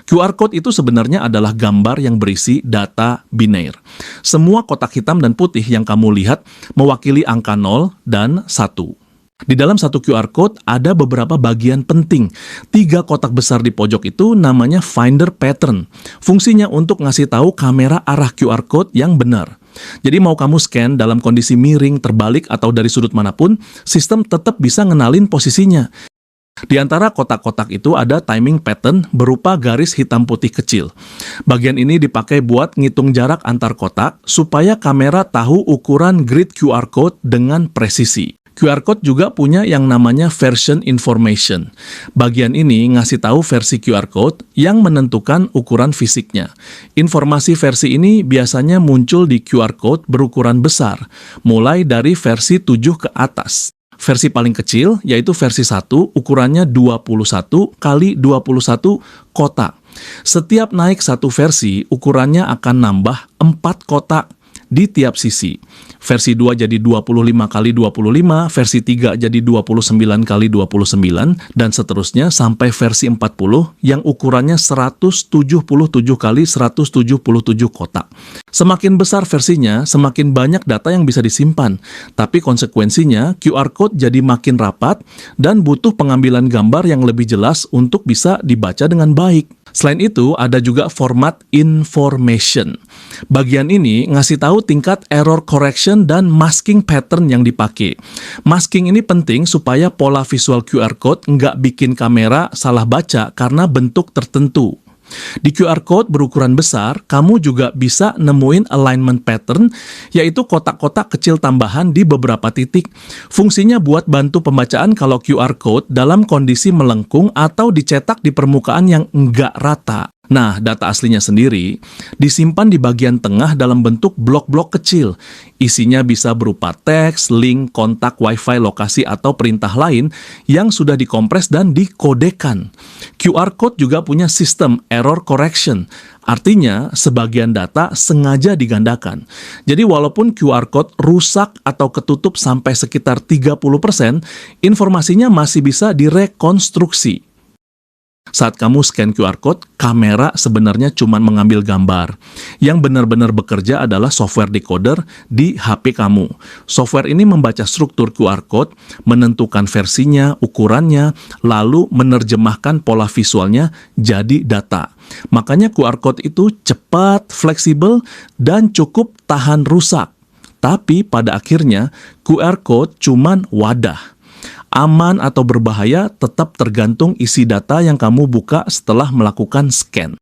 QR code itu sebenarnya adalah gambar yang berisi data binaire. Semua kotak hitam dan putih yang kamu lihat mewakili angka 0 dan 1. Di dalam satu QR code ada beberapa bagian penting. 3 kotak besar di pojok itu namanya finder pattern. Fungsinya untuk ngasih tahu kamera arah QR code yang benar. Jadi mau kamu scan dalam kondisi miring, terbalik, atau dari sudut manapun, sistem tetap bisa ngenalin posisinya. Di antara kotak-kotak itu ada timing pattern berupa garis hitam putih kecil. Bagian ini dipakai buat ngitung jarak antar kotak supaya kamera tahu ukuran grid QR code dengan presisi. QR code juga punya yang namanya version information. Bagian ini ngasih tahu versi QR code yang menentukan ukuran fisiknya. Informasi versi ini biasanya muncul di QR code berukuran besar, mulai dari versi 7 ke atas. Versi paling kecil yaitu versi 1, ukurannya 21 kali 21 kotak. Setiap naik satu versi, ukurannya akan nambah 4 kotak di tiap sisi. Versi 2 jadi 25 kali 25, versi 3 jadi 29 kali 29, dan seterusnya sampai versi 40 yang ukurannya 177 kali 177 kotak. Semakin besar versinya, semakin banyak data yang bisa disimpan. Tapi konsekuensinya, QR code jadi makin rapat dan butuh pengambilan gambar yang lebih jelas untuk bisa dibaca dengan baik. Selain itu, ada juga format information. Bagian ini ngasih tahu tingkat error correction dan masking pattern yang dipakai. Masking ini penting supaya pola visual QR code nggak bikin kamera salah baca karena bentuk tertentu. Di QR code berukuran besar, kamu juga bisa nemuin alignment pattern, yaitu kotak-kotak kecil tambahan di beberapa titik. Fungsinya buat bantu pembacaan kalau QR code dalam kondisi melengkung atau dicetak di permukaan yang nggak rata. Nah, data aslinya sendiri disimpan di bagian tengah dalam bentuk blok-blok kecil. Isinya bisa berupa teks, link, kontak, wifi, lokasi, atau perintah lain yang sudah dikompres dan dikodekan. QR code juga punya sistem error correction. Artinya, sebagian data sengaja digandakan. Jadi walaupun QR code rusak atau ketutup sampai sekitar 30%, informasinya masih bisa direkonstruksi. Saat kamu scan QR code, kamera sebenarnya cuma mengambil gambar. Yang benar-benar bekerja adalah software decoder di HP kamu. Software ini membaca struktur QR code, menentukan versinya, ukurannya, lalu menerjemahkan pola visualnya jadi data. Makanya QR code itu cepat, fleksibel, dan cukup tahan rusak. Tapi pada akhirnya, QR code cuman wadah. Aman atau berbahaya tetap tergantung isi data yang kamu buka setelah melakukan scan.